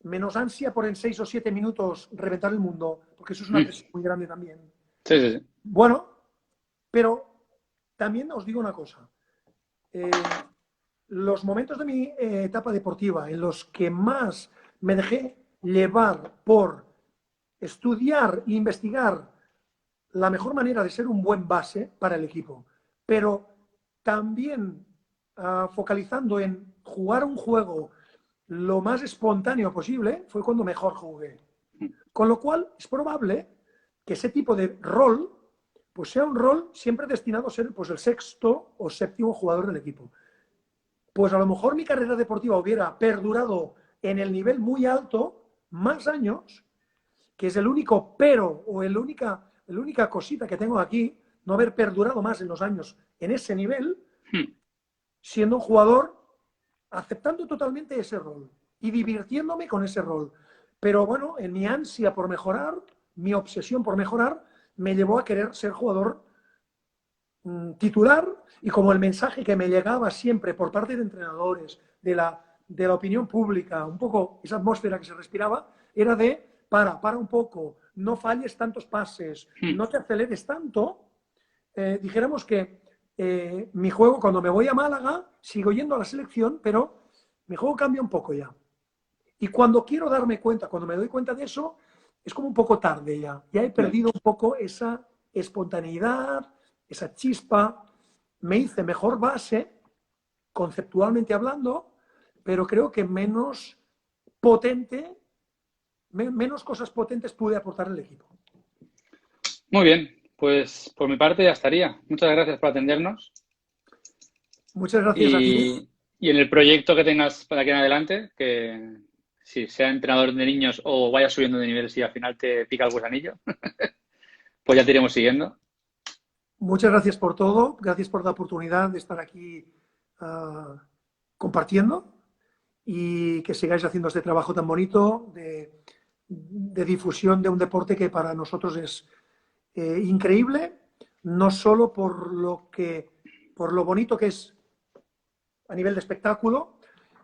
menos ansia por en 6 o 7 minutos reventar el mundo, porque eso es una Hmm. presión muy grande también. Sí, sí, sí. Bueno, pero también os digo una cosa. Eh, los momentos de mi etapa deportiva en los que más me dejé llevar por estudiar e investigar la mejor manera de ser un buen base para el equipo, pero también focalizando en jugar un juego lo más espontáneo posible, fue cuando mejor jugué. Hmm. Con lo cual, es probable que ese tipo de rol pues sea un rol siempre destinado a ser pues, el sexto o séptimo jugador del equipo. Pues a lo mejor mi carrera deportiva hubiera perdurado en el nivel muy alto más años, que es el único pero o la única cosita que tengo aquí, no haber perdurado más en los años en ese nivel, Hmm. siendo un jugador aceptando totalmente ese rol y divirtiéndome con ese rol. Pero bueno, en mi ansia por mejorar, mi obsesión por mejorar, me llevó a querer ser jugador titular, y como el mensaje que me llegaba siempre por parte de entrenadores, de la opinión pública, un poco esa atmósfera que se respiraba, era de para un poco, no falles tantos pases, Hmm. no te aceleres tanto. Dijéramos que mi juego, cuando me voy a Málaga, sigo yendo a la selección, pero mi juego cambia un poco ya. Y cuando quiero darme cuenta, cuando me doy cuenta de eso, es como un poco tarde ya. Ya he Yeah. perdido un poco esa espontaneidad, esa chispa. Me hice mejor base, conceptualmente hablando, pero creo que menos potente, menos cosas potentes pude aportar al equipo. Muy bien, pues por mi parte ya estaría. Muchas gracias por atendernos. Muchas gracias a ti. Y en el proyecto que tengas para aquí en adelante, que si sea entrenador de niños o vayas subiendo de nivel, si al final te pica el gusanillo, pues ya te iremos siguiendo. Muchas gracias por todo. Gracias por la oportunidad de estar aquí ah, compartiendo y que sigáis haciendo este trabajo tan bonito de difusión de un deporte que para nosotros es increíble, no solo por lo bonito que es a nivel de espectáculo,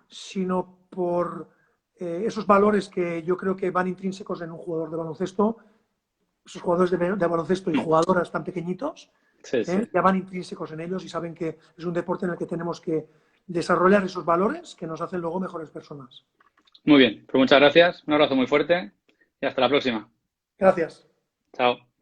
sino por esos valores que yo creo que van intrínsecos en un jugador de baloncesto, esos jugadores de baloncesto y jugadoras tan pequeñitos, Sí, sí. ya van intrínsecos en ellos y saben que es un deporte en el que tenemos que desarrollar esos valores que nos hacen luego mejores personas. Muy bien, pues muchas gracias, un abrazo muy fuerte y hasta la próxima. Gracias. Chao.